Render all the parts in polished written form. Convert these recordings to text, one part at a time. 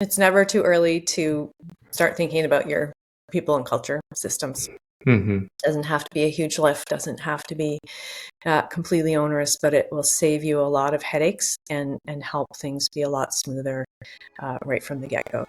It's never too early to start thinking about your people and culture systems. Mm-hmm. Doesn't have to be a huge lift, doesn't have to be completely onerous, but it will save you a lot of headaches and help things be a lot smoother right from the get-go.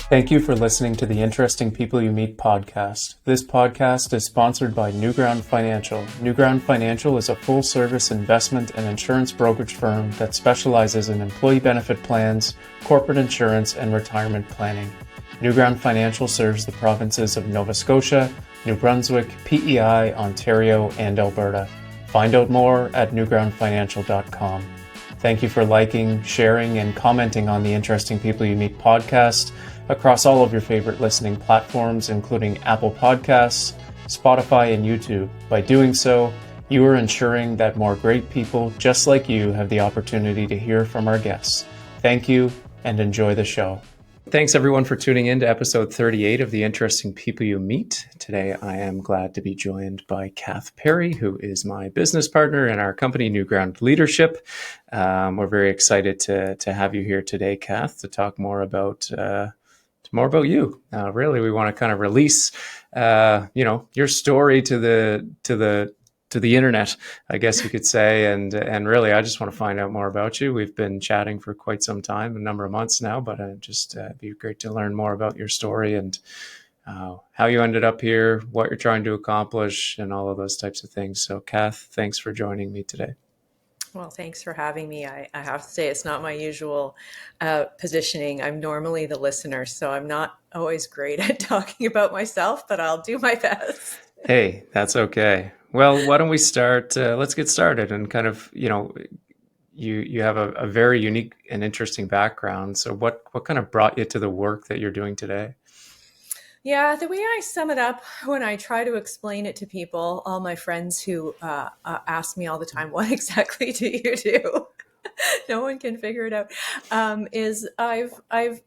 Thank you for listening to the Interesting People You Meet podcast. This podcast is sponsored by NewGround Financial. NewGround Financial is a full-service investment and insurance brokerage firm that specializes in employee benefit plans, corporate insurance, and retirement planning. NewGround Financial serves the provinces of Nova Scotia, New Brunswick, PEI, Ontario, and Alberta. Find out more at newgroundfinancial.com. Thank you for liking, sharing, and commenting on the Interesting People You Meet podcast across all of your favorite listening platforms, including Apple Podcasts, Spotify, and YouTube. By doing so, you are ensuring that more great people just like you have the opportunity to hear from our guests. Thank you, and enjoy the show. Thanks everyone for tuning in to episode 38 of the Interesting People You Meet. Today I am glad to be joined by Kath Perry, who is my business partner in our company, NewGround Leadership. We're very excited to have you here today, Kath, to talk more about you. Really, we want to kind of release, your story to the internet, I guess you could say. And really, I just want to find out more about you. We've been chatting for quite some time, a number of months now, but it'd be great to learn more about your story and how you ended up here, what you're trying to accomplish, and all of those types of things. So, Kath, thanks for joining me today. Well, thanks for having me. I have to say it's not my usual positioning. I'm normally the listener, so I'm not always great at talking about myself, but I'll do my best. Hey, that's okay. Well, why don't we start? Let's get started and kind of, you have a very unique and interesting background. So what kind of brought you to the work that you're doing today? Yeah, the way I sum it up when I try to explain it to people, all my friends who ask me all the time, what exactly do you do? No one can figure it out. Is I've had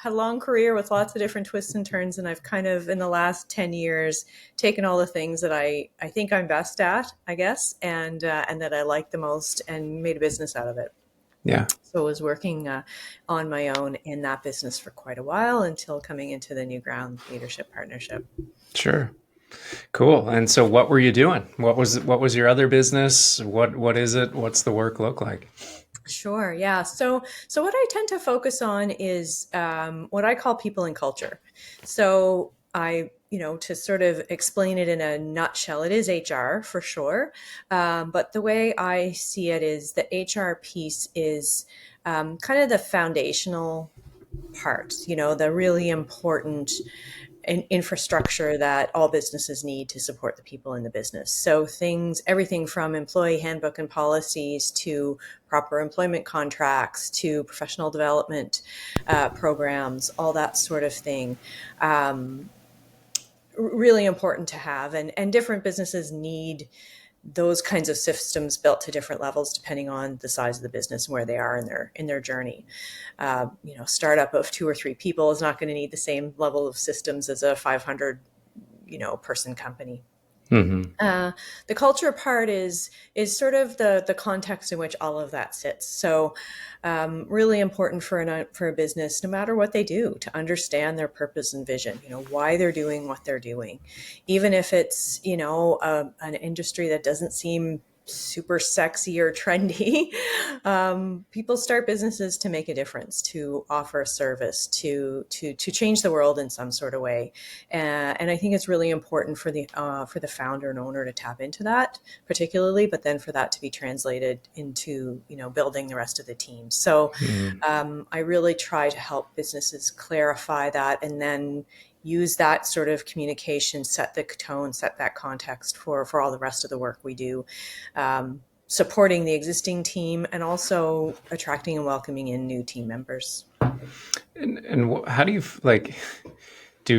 a long career with lots of different twists and turns, and I've kind of in the last 10 years taken all the things that I think I'm best at, I guess, and that I like the most, and made a business out of it. Yeah. So I was working on my own in that business for quite a while until coming into the NewGround Leadership Partnership. Sure. Cool. And so what were you doing? What was your other business? What is it? What's the work look like? Sure. Yeah. So what I tend to focus on is what I call people and culture. So to sort of explain it in a nutshell, it is HR for sure. But the way I see it is the HR piece is kind of the foundational part, the really important infrastructure that all businesses need to support the people in the business. So everything from employee handbook and policies to proper employment contracts to professional development programs, all that sort of thing. Really important to have, and different businesses need those kinds of systems built to different levels depending on the size of the business and where they are in their journey. Startup of 2 or 3 people is not going to need the same level of systems as a 500 person company. Mm-hmm. The culture part is sort of the context in which all of that sits. So really important for a business, no matter what they do, to understand their purpose and vision, why they're doing what they're doing. Even if it's, an industry that doesn't seem super sexy or trendy, people start businesses to make a difference, to offer a service, to change the world in some sort of way. And I think it's really important for the founder and owner to tap into that particularly, but then for that to be translated into, building the rest of the team. So I really try to help businesses clarify that, and then use that sort of communication, set the tone, set that context for all the rest of the work we do, supporting the existing team and also attracting and welcoming in new team members. And how do you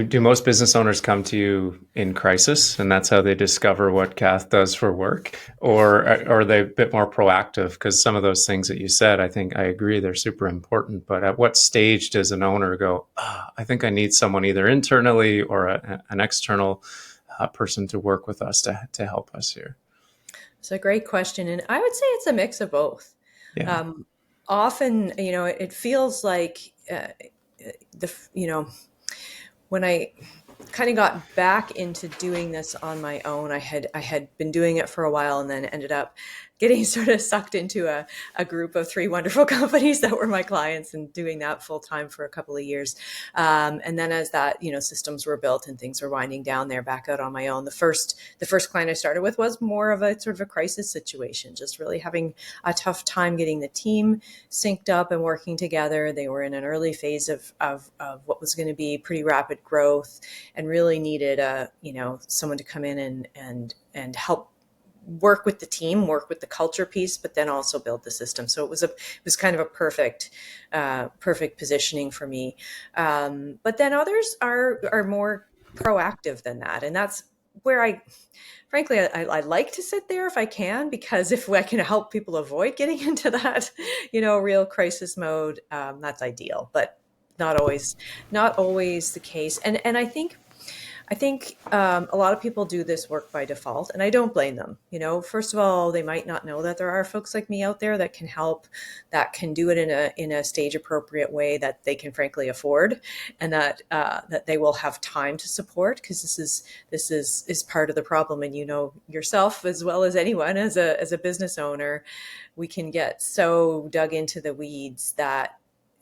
do most business owners come to you in crisis and that's how they discover what Kath does for work? Or are they a bit more proactive? Because some of those things that you said, I think I agree, they're super important. But at what stage does an owner go, I think I need someone either internally or an external person to work with us to help us here? It's a great question. And I would say it's a mix of both. Yeah. Um, Often, it feels like when I kind of got back into doing this on my own, I had been doing it for a while and then ended up getting sort of sucked into a group of three wonderful companies that were my clients and doing that full time for a couple of years. And then as that, systems were built and things were winding down there back out on my own, the first client I started with was more of a sort of a crisis situation, just really having a tough time getting the team synced up and working together. They were in an early phase of what was going to be pretty rapid growth and really needed someone to come in and help work with the team, work with the culture piece, but then also build the system. So it was kind of a perfect positioning for me. But then others are more proactive than that, and that's where frankly, I like to sit there if I can, because if I can help people avoid getting into that, real crisis mode, that's ideal. But not always the case. And I think a lot of people do this work by default, and I don't blame them. First of all, they might not know that there are folks like me out there that can help, that can do it in a stage appropriate way that they can frankly afford, and that they will have time to support, because this is part of the problem. And yourself as well as anyone, as a business owner, we can get so dug into the weeds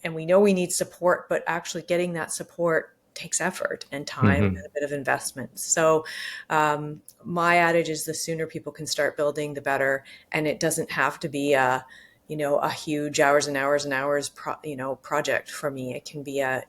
and we know we need support, but actually getting that support takes effort and time Hmm. and a bit of investment. So my adage is the sooner people can start building, the better. And it doesn't have to be a huge hours and hours and hours project for me. It can be a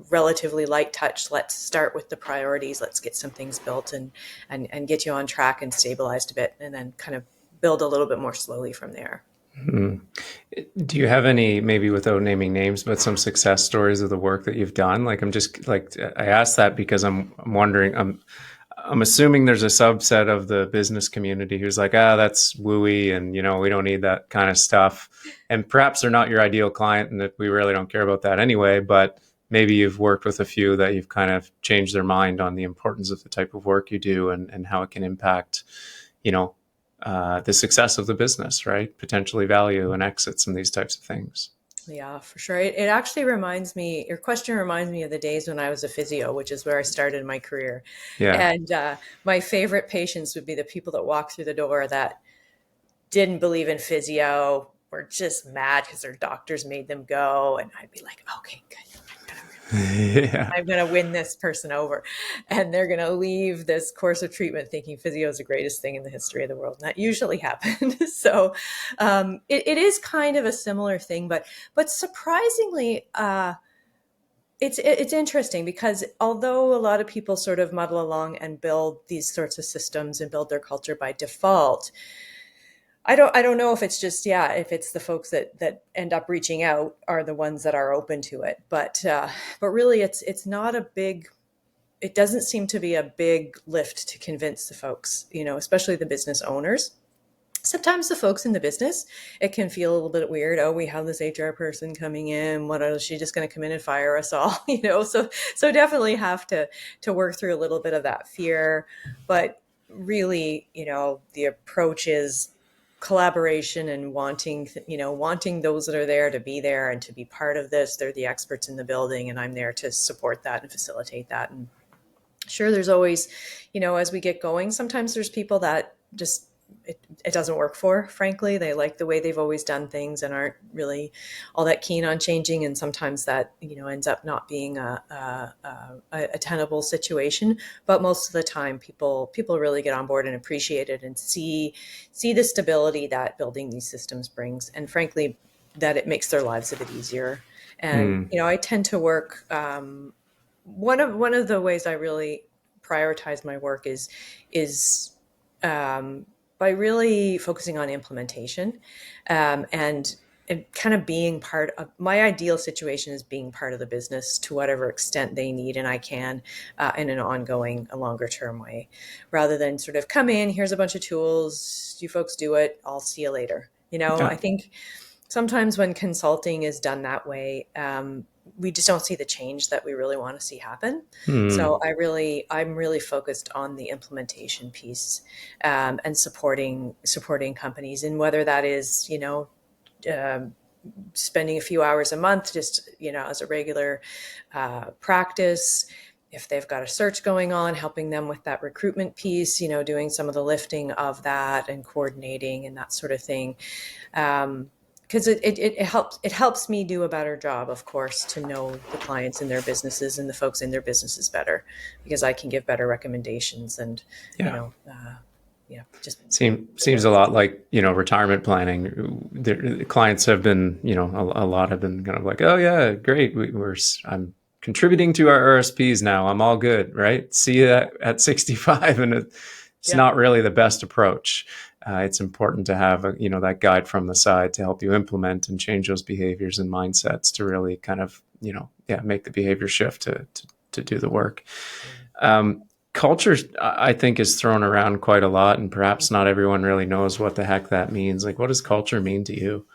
relatively light touch. Let's start with the priorities. Let's get some things built and get you on track and stabilized a bit, and then kind of build a little bit more slowly from there. Do you have any, maybe without naming names, but some success stories of the work that you've done? Like, I'm just like, I asked that because I'm wondering, I'm assuming there's a subset of the business community who's like, that's wooey, and we don't need that kind of stuff. And perhaps they're not your ideal client, and that we really don't care about that anyway. But maybe you've worked with a few that you've kind of changed their mind on the importance of the type of work you do, and how it can impact, you know, the success of the business, right? Potentially value and exits and these types of things. Yeah, for sure. It actually reminds me, your question reminds me of the days when I was a physio, which is where I started my career. Yeah. And my favorite patients would be the people that walk through the door that didn't believe in physio, were just mad because their doctors made them go. And I'd be like, okay, good. Yeah. I'm going to win this person over. And they're going to leave this course of treatment thinking physio is the greatest thing in the history of the world. And that usually happened. So it is kind of a similar thing, but surprisingly, it's interesting, because although a lot of people sort of muddle along and build these sorts of systems and build their culture by default, I don't know if it's just, if it's the folks that end up reaching out are the ones that are open to it, but really it's not a big, it doesn't seem to be a big lift to convince the folks, especially the business owners. Sometimes the folks in the business, it can feel a little bit weird. Oh, we have this HR person coming in. What is she just going to come in and fire us all? So definitely have to work through a little bit of that fear. But really, the approach is collaboration and wanting those that are there to be there and to be part of this. They're the experts in the building, and I'm there to support that and facilitate that. And sure, there's always, as we get going, sometimes there's people that just it doesn't work for, frankly. They like the way they've always done things and aren't really all that keen on changing. And sometimes that, ends up not being a tenable situation. But most of the time, people really get on board and appreciate it and see the stability that building these systems brings. And frankly, that it makes their lives a bit easier. And, Mm. I tend to work, one of the ways I really prioritize my work is by really focusing on implementation, and kind of being part of my ideal situation is being part of the business to whatever extent they need, and I can, in an ongoing, a longer term way, rather than sort of come in, here's a bunch of tools, you folks do it, I'll see you later. Yeah. I think sometimes when consulting is done that way, we just don't see the change that we really want to see happen. So Hmm. I'm really focused on the implementation piece, and supporting companies, and whether that is, um, spending a few hours a month just, as a regular practice. If they've got a search going on, helping them with that recruitment piece, doing some of the lifting of that and coordinating and that sort of thing. Because it helps me do a better job, of course, to know the clients and their businesses and the folks in their businesses better, because I can give better recommendations and, you Yeah. know, uh, just the Seems a work. lot like, retirement planning. The clients have been, a lot have been kind of like, oh yeah, great. I'm contributing to our RSPs now. I'm all good, right? See you at 65, and it's Yeah. not really the best approach. It's important to have that guide from the side to help you implement and change those behaviors and mindsets to really kind of, yeah, make the behavior shift to do the work. Um, Culture, I think, is thrown around quite a lot, and perhaps not everyone really knows what the heck that means. Like, what does culture mean to you?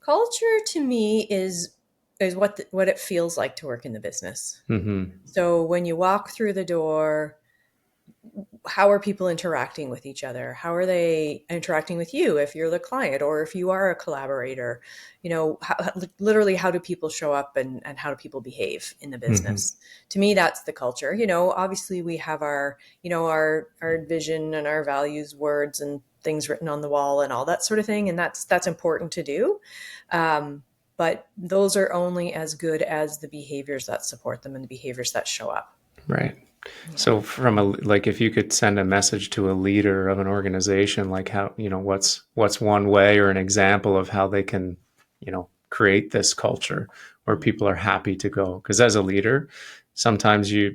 Culture to me is what it feels like to work in the business. Hmm. So when you walk through the door, how are people interacting with each other? How are they interacting with you if you're the client or if you are a collaborator? Literally, how do people show up, and how do people behave in the Hmm. business? To me, that's the culture. Obviously we have our vision and our values, words and things written on the wall and all that sort of thing. And that's important to do. Um, but those are only as good as the behaviors that support them and the behaviors that show up. Right. Yeah. So, if you could send a message to a leader of an organization, like how, what's one way or an example of how they can, create this culture where people are happy to go? Because as a leader, sometimes you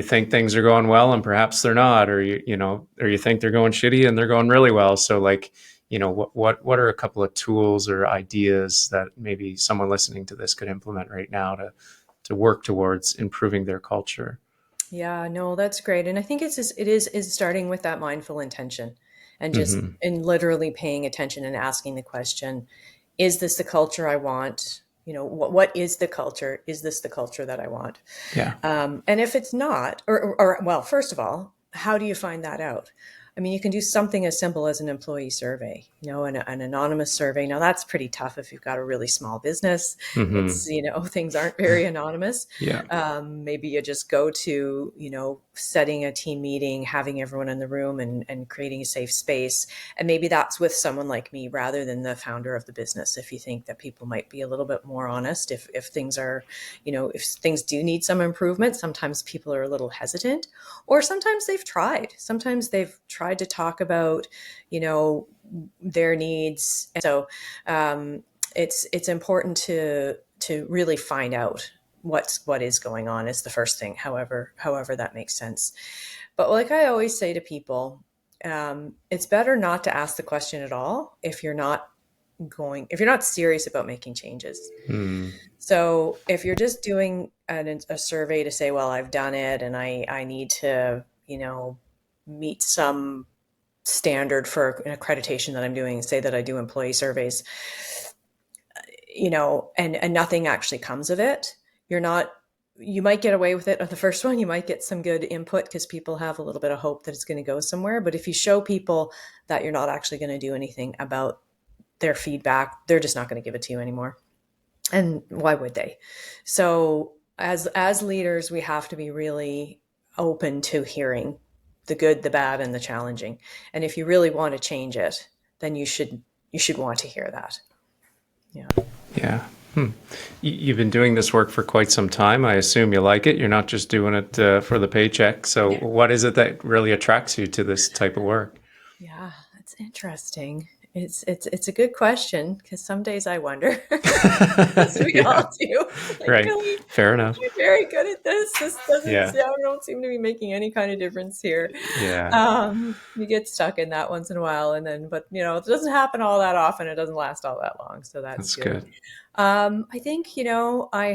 think things are going well and perhaps they're not, or or you think they're going shitty and they're going really well. So, like, what are a couple of tools or ideas that maybe someone listening to this could implement right now to work towards improving their culture? Yeah, no, that's great. And I think it is starting with that mindful intention, and just Hmm. and literally paying attention and asking the question, is this the culture I want? What is the culture? Is this the culture that I want? Yeah. And if it's not, or well, first of all, how do you find that out? I mean, you can do something as simple as an employee survey, an anonymous survey. Now, that's pretty tough if you've got a really small business. Hmm. Things aren't very anonymous. Yeah. Maybe you just go to, setting a team meeting, having everyone in the room, and creating a safe space. And maybe that's with someone like me rather than the founder of the business. If you think that people might be a little bit more honest, if things are, if things do need some improvement, sometimes people are a little hesitant, or sometimes they've tried to talk about, their needs. And so it's important to really find out what is going on is the first thing, however that makes sense. But like I always say to people, it's better not to ask the question at all if you're not serious about making changes. Mm. So if you're just doing a survey to say, well, I've done it and I need to, meet some standard for an accreditation that I'm doing, say that I do employee surveys, and nothing actually comes of it, you're not, you might get away with it on the first one. You might get some good input because people have a little bit of hope that it's going to go somewhere. But if you show people that you're not actually going to do anything about their feedback, they're just not going to give it to you anymore. And why would they? So as leaders, we have to be really open to hearing the good, the bad, and the challenging. And if you really want to change it, then you should want to hear that. Yeah. Yeah. Hmm. You've been doing this work for quite some time. I assume you like it. You're not just doing it for the paycheck. So, what is it that really attracts you to this type of work? Yeah, that's interesting. It's a good question because some days I wonder, as we Yeah. all do, like, Right. really, Fair aren't enough. you very good at this? This doesn't, Yeah. I don't seem to be making any kind of difference here. Yeah. You get stuck in that once in a while, and then, but it doesn't happen all that often. It doesn't last all that long, so that's That's good. good. I think I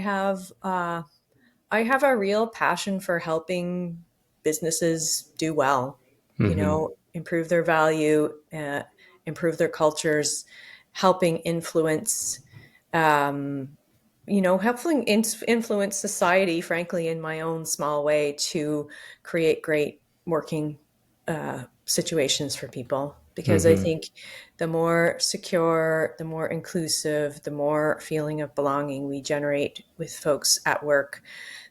have a real passion for helping businesses do well, Hmm. improve their value, improve their cultures, helping influence, um, helping influence society, frankly, in my own small way to create great working situations for people. Because I Mm-hmm. think the more secure, the more inclusive, the more feeling of belonging we generate with folks at work,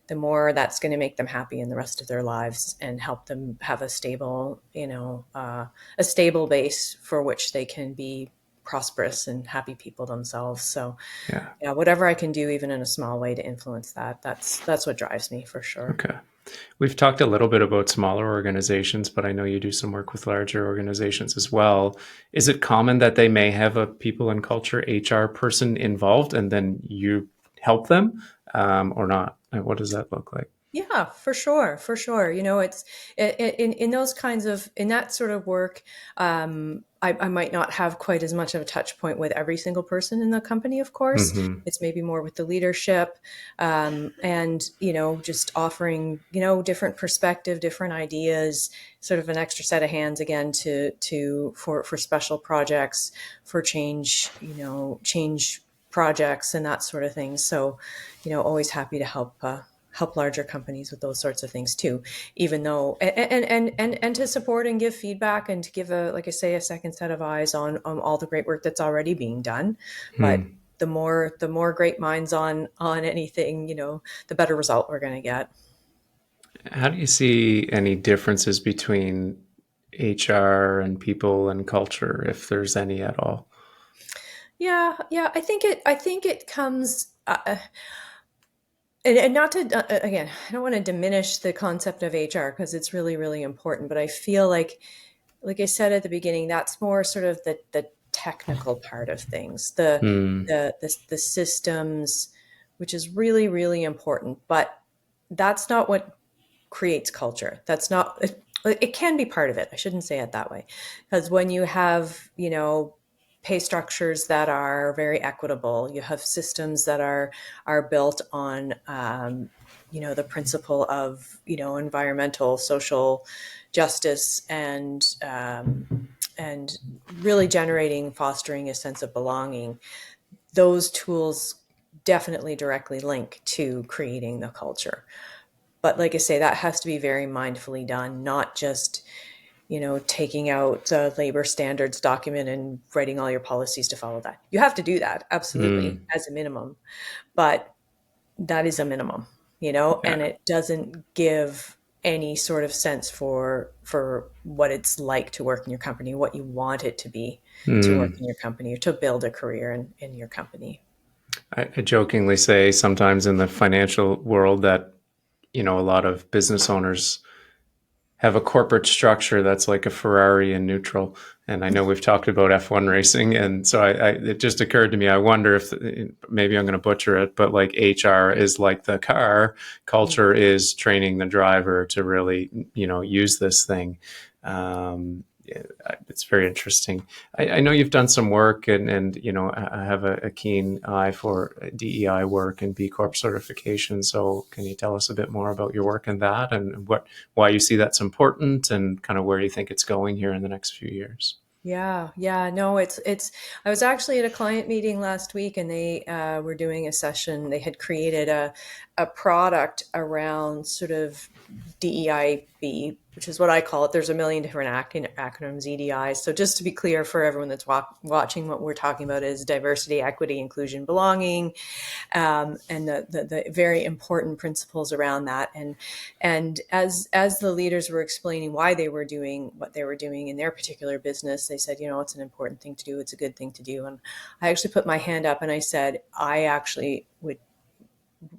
the more that's going to make them happy in the rest of their lives and help them have a stable, a stable base for which they can be prosperous and happy people themselves. So, Yeah. yeah, whatever I can do, even in a small way, to influence that, that's what drives me for sure. Okay. We've talked a little bit about smaller organizations, but I know you do some work with larger organizations as well. Is it common that they may have a people and culture HR person involved and then you help them or not? Like, what does that look like? Yeah, for sure, for sure. It's in those kinds of in that sort of work. I might not have quite as much of a touch point with every single person in the company. Of course, Mm-hmm. it's maybe more with the leadership, and just offering different perspective, different ideas, sort of an extra set of hands again to for special projects, for change, change projects and that sort of thing. So, always happy to help larger companies with those sorts of things too, even though and to support and give feedback and to give like I say, a second set of eyes on all the great work that's already being done. But Hmm. the more great minds on anything, the better result we're going to get. How do you see any differences between HR and people and culture, if there's any at all? Yeah, I think it comes and not to again, I don't want to diminish the concept of HR because it's really, really important, but I feel like I said at the beginning, that's more sort of the technical part of things, the Hmm. the systems, which is really, really important. But that's not what creates culture. That's not it can be part of it. I shouldn't say it that way. Because when you have, pay structures that are very equitable, you have systems that are built on the principle of, environmental, social justice and really generating, fostering a sense of belonging. Those tools definitely directly link to creating the culture. But like I say, that has to be very mindfully done, not just, taking out a labor standards document and writing all your policies to follow that. You have to do that, absolutely, Hmm. as a minimum. But that is a minimum, and Yeah. it doesn't give any sort of sense for what it's like to work in your company, what you want it to be to work Hmm. in your company or to build a career in your company. I jokingly say sometimes in the financial world that, a lot of business owners have a corporate structure that's like a Ferrari in neutral. And I know we've talked about F1 racing, and so it just occurred to me. I wonder if maybe I'm going to butcher it, but like HR is like the car, culture is training the driver to really use this thing. Yeah, it's very interesting. I know you've done some work, and I have a keen eye for DEI work and B Corp certification. So, can you tell us a bit more about your work in that and why you see that's important and kind of where you think it's going here in the next few years? Yeah. No, it's. I was actually at a client meeting last week, and they were doing a session. They had created a product around sort of DEIB, which is what I call it. There's a million different acronyms, EDI. So just to be clear for everyone that's watching, what we're talking about is diversity, equity, inclusion, belonging, and the very important principles around that. And as the leaders were explaining why they were doing what they were doing in their particular business, they said, it's an important thing to do. It's a good thing to do. And I actually put my hand up and I said, I actually would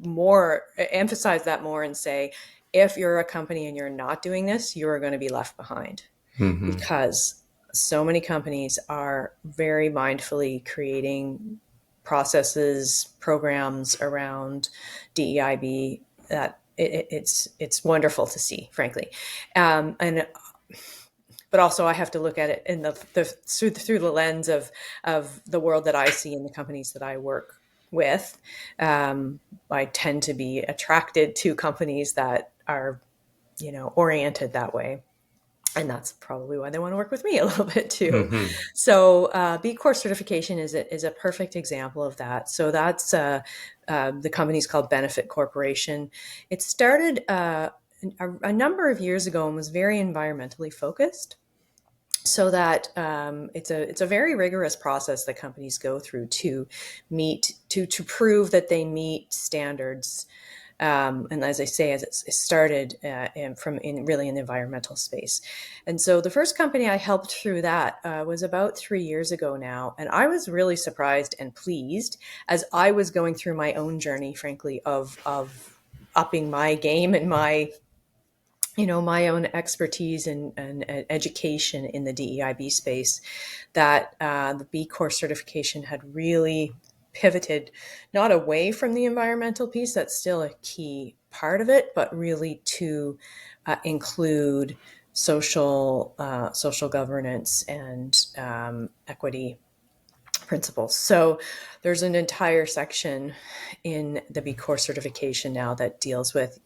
more emphasize that more and say, if you're a company and you're not doing this, you are going to be left behind, Mm-hmm. because so many companies are very mindfully creating processes, programs around DEIB that it's wonderful to see, frankly, and but also I have to look at it in through the lens of the world that I see in the companies that I work with. I tend to be attracted to companies that are oriented that way. And that's probably why they want to work with me a little bit too. Mm-hmm. So B Corp certification is a perfect example of that. So that's the company's called Benefit Corporation. It started a number of years ago and was very environmentally focused. So that it's a very rigorous process that companies go through to meet to prove that they meet standards, and as I say, as it started really in the environmental space. And so the first company I helped through that was about 3 years ago now. And I was really surprised and pleased as I was going through my own journey, frankly, of upping my game and my own expertise and education in the DEIB space, that the B Corp certification had really pivoted not away from the environmental piece, that's still a key part of it, but really to include social governance and equity principles. So there's an entire section in the B Corp certification now that deals with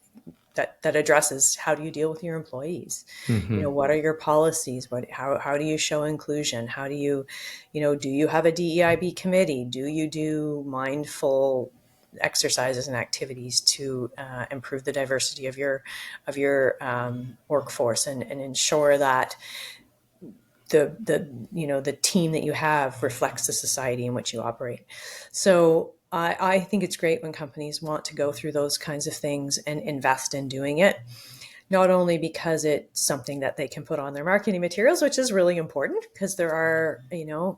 that addresses how do you deal with your employees. Mm-hmm. What are your policies, how do you show inclusion, how do you do you have a DEIB committee, do you do mindful exercises and activities to improve the diversity of your workforce and ensure that the team that you have reflects the society in which you operate. So I think it's great when companies want to go through those kinds of things and invest in doing it, not only because it's something that they can put on their marketing materials, which is really important because there are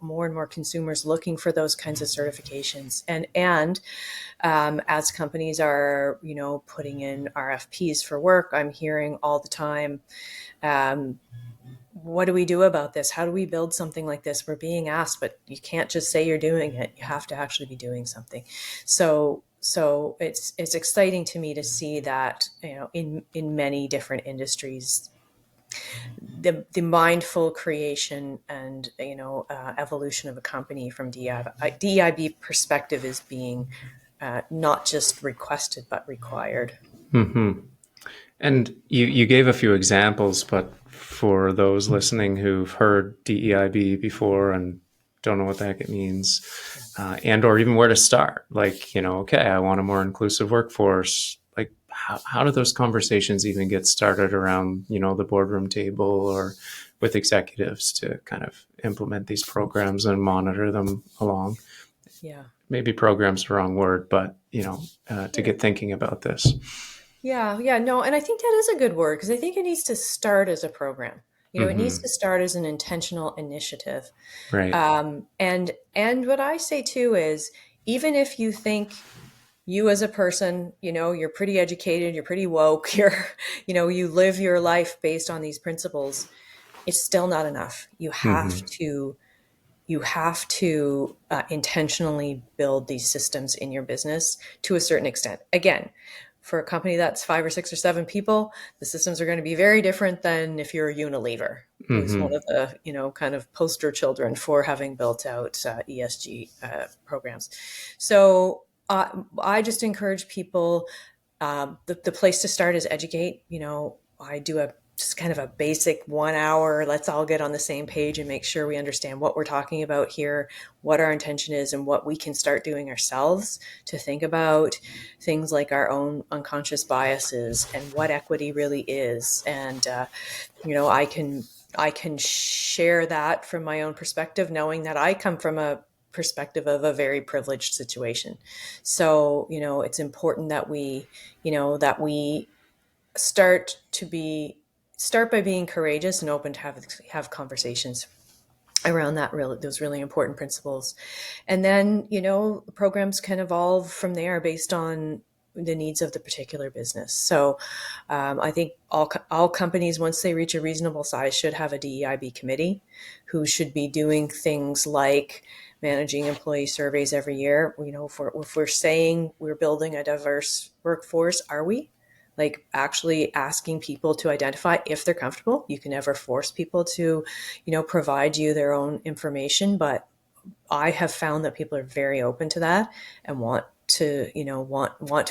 more and more consumers looking for those kinds of certifications, and as companies are putting in RFPs for work, I'm hearing all the time, what do we do about this? How do we build something like this? We're being asked, but you can't just say you're doing it. You have to actually be doing something. So it's exciting to me to see that in many different industries, the mindful creation and evolution of a company from DEIB perspective is being not just requested but required. Mm-hmm. And you gave a few examples, but for those listening who've heard DEIB before and don't know what the heck it means, and or even where to start, like, okay, I want a more inclusive workforce. Like, how do those conversations even get started around, the boardroom table or with executives to kind of implement these programs and monitor them along? Yeah. Maybe program's the wrong word, but, to get thinking about this. Yeah, no, and I think that is a good word because I think it needs to start as a program. It needs Mm-hmm. to start as an intentional initiative. Right. And what I say too is, even if you think you as a person, you're pretty educated, you're pretty woke, you live your life based on these principles, it's still not enough. Mm-hmm. You have to intentionally build these systems in your business to a certain extent. Again, for a company that's 5 or 6 or 7 people, the systems are going to be very different than if you're a Unilever, who's one Mm-hmm. of the kind of poster children for having built out ESG programs. So I just encourage people. The place to start is educate. I do a just kind of a basic 1 hour, let's all get on the same page and make sure we understand what we're talking about here, what our intention is, and what we can start doing ourselves to think about things like our own unconscious biases and what equity really is. And I can share that from my own perspective, knowing that I come from a perspective of a very privileged situation. So it's important that we start to be start by being courageous and open to have conversations around those really important principles. And then programs can evolve from there based on the needs of the particular business. So I think all companies, once they reach a reasonable size, should have a DEIB committee who should be doing things like managing employee surveys every year. If we're saying we're building a diverse workforce, are we? Like actually asking people to identify if they're comfortable. You can never force people to, provide you their own information, but I have found that people are very open to that and want to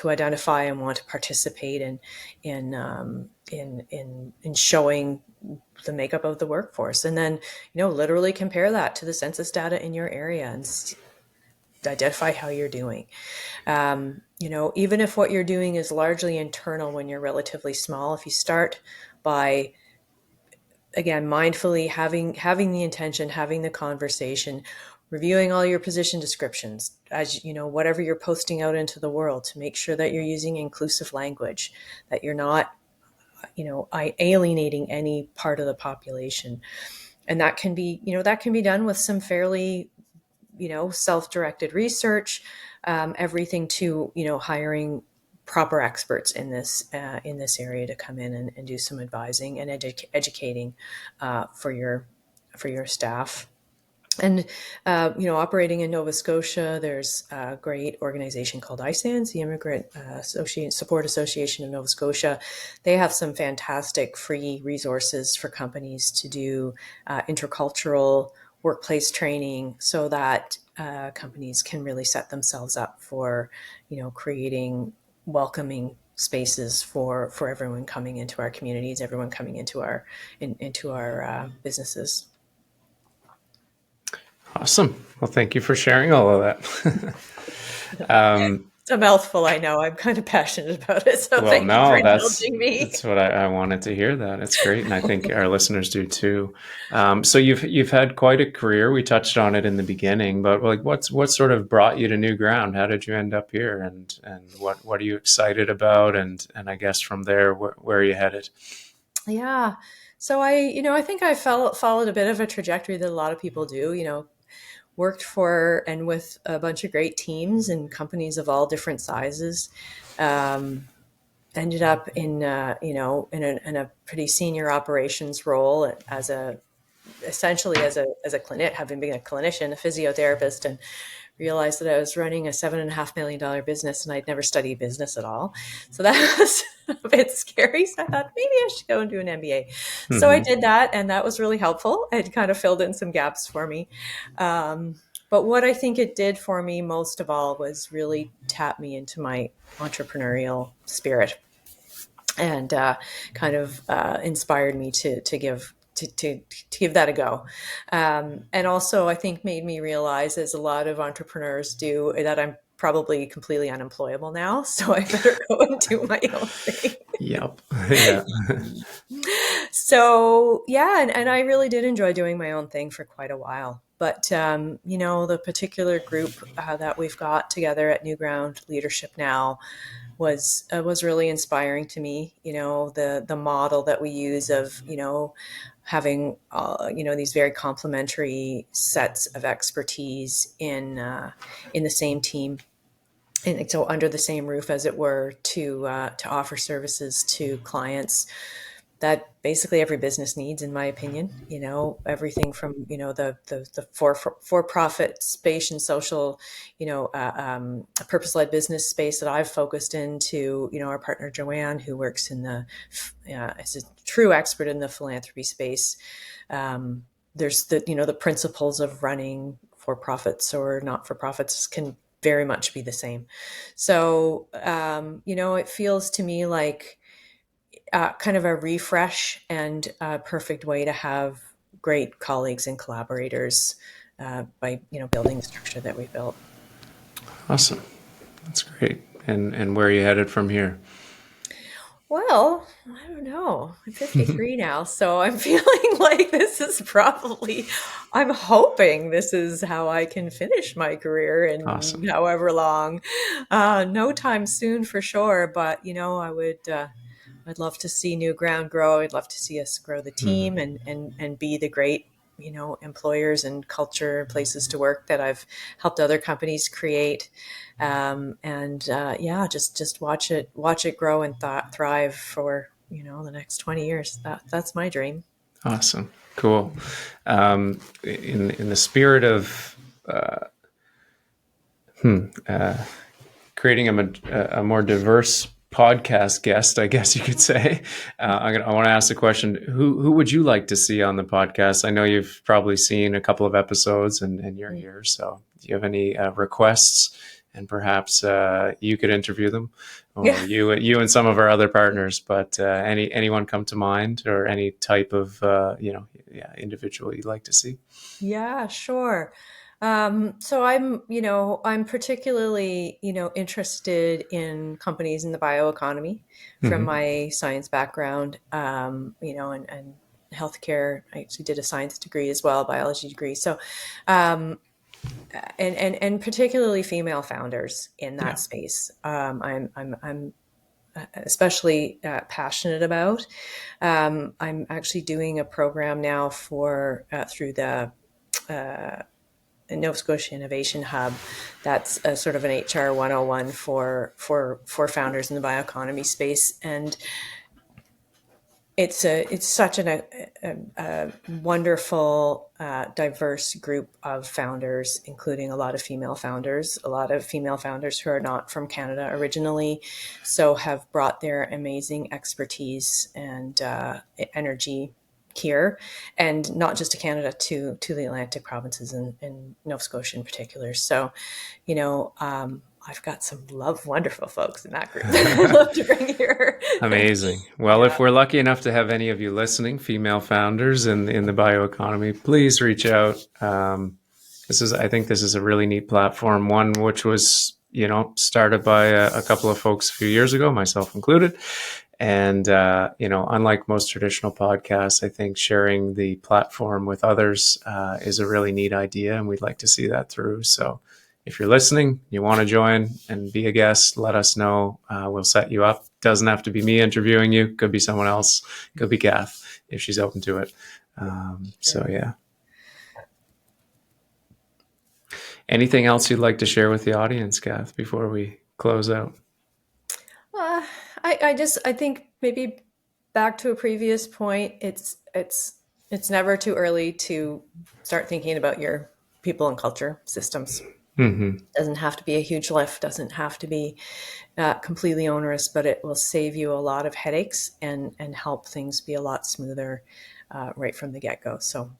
identify and want to participate in showing the makeup of the workforce. And then, literally compare that to the census data in your area and identify how you're doing. Even if what you're doing is largely internal when you're relatively small, if you start by, again, mindfully having the intention, having the conversation, reviewing all your position descriptions, as whatever you're posting out into the world, to make sure that you're using inclusive language, that you're not alienating any part of the population. And that can be done with some fairly self-directed research, everything to hiring proper experts in this area to come in and do some advising and educating for your staff. And operating in Nova Scotia, there's a great organization called ISANS, the Immigrant Support Association of Nova Scotia. They have some fantastic free resources for companies to do intercultural workplace training, so that companies can really set themselves up for creating welcoming spaces for everyone coming into our communities, everyone coming into our businesses. Awesome. Well, thank you for sharing all of that. It's a mouthful, I know. I'm kind of passionate about it, so thank you for indulging me. That's what I wanted to hear. That it's great, and I think our listeners do too. So you've had quite a career. We touched on it in the beginning, but like, what sort of brought you to NewGround? How did you end up here, and what are you excited about? And I guess from there, where are you headed? Yeah. So I think I followed a bit of a trajectory that a lot of people do. Worked for and with a bunch of great teams and companies of all different sizes. Ended up in a pretty senior operations role essentially as a clinic, having been a clinician, a physiotherapist, and realized that I was running a $7.5 million business, and I'd never studied business at all. So that was a bit scary. So I thought maybe I should go and do an MBA. Mm-hmm. So I did that, and that was really helpful. It kind of filled in some gaps for me. But what I think it did for me most of all was really tap me into my entrepreneurial spirit, and kind of inspired me to give that a go. And also, I think made me realize, as a lot of entrepreneurs do, that I'm probably completely unemployable now. So I better go and do my own thing. Yep. Yeah. So, yeah. And I really did enjoy doing my own thing for quite a while. But, the particular group that we've got together at NewGround Leadership now was really inspiring to me. The model that we use of, having, these very complementary sets of expertise in the same team. And so under the same roof, as it were, to offer services to clients that basically every business needs, in my opinion. Everything from the for-profit space and social, a purpose-led business space that I've focused into. Our partner Joanne, who works in as a true expert in the philanthropy space. There's the principles of running for-profits or not-for-profits can very much be the same. So it feels to me like kind of a refresh and a perfect way to have great colleagues and collaborators by building the structure that we built. Awesome, that's great. And where are you headed from here? Well, I don't know. I'm 53 now, so I'm feeling like I'm hoping this is how I can finish my career in Awesome. However long. No time soon for sure, but I'd love to see NewGround grow. I'd love to see us grow the team and be the great, employers and culture places to work that I've helped other companies create. Just watch it grow and thrive for, the next 20 years. That's my dream. Awesome. Cool. In the spirit of creating a more diverse podcast guest, I guess you could say, I want to ask the question: Who would you like to see on the podcast? I know you've probably seen a couple of episodes, and you're here. So, do you have any requests? and perhaps you could interview them, or Yeah. you and some of our other partners. But anyone come to mind, or any type of individual you'd like to see? Yeah, sure. So I'm particularly, interested in companies in the bioeconomy from Hmm. my science background, and healthcare. I actually did a science degree as well, biology degree. So, um, and particularly female founders in that Yeah. space. I'm especially passionate about. I'm actually doing a program now for through the Nova Scotia Innovation Hub. That's a sort of an HR 101 for founders in the bioeconomy space, and it's such a wonderful, diverse group of founders, including a lot of female founders, who are not from Canada originally, so have brought their amazing expertise and energy here, and not just to Canada, to the Atlantic provinces and Nova Scotia in particular. So, I've got some wonderful folks in that group that I'd love to bring here. Amazing. Well, if Yeah. we're lucky enough to have any of you listening, female founders in the bioeconomy, please reach out. I think this is a really neat platform, one which was, started by a couple of folks a few years ago, myself included. And, unlike most traditional podcasts, I think sharing the platform with others is a really neat idea, and we'd like to see that through. So if you're listening, you want to join and be a guest, let us know. We'll set you up. Doesn't have to be me interviewing you. Could be someone else. Could be Kath if she's open to it. So, yeah. Anything else you'd like to share with the audience, Kath, before we close out? Uh, I think maybe back to a previous point, it's never too early to start thinking about your people and culture systems. Mm-hmm. Doesn't have to be a huge lift, doesn't have to be completely onerous, but it will save you a lot of headaches and help things be a lot smoother right from the get go. So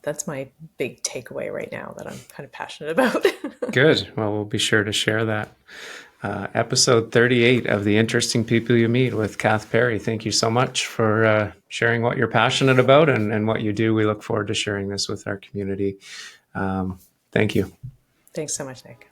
that's my big takeaway right now that I'm kind of passionate about. Good. Well, we'll be sure to share that. Episode 38 of The Interesting People You Meet with Kath Perry. Thank you so much for sharing what you're passionate about and what you do. We look forward to sharing this with our community. Thank you. Thanks so much, Nick.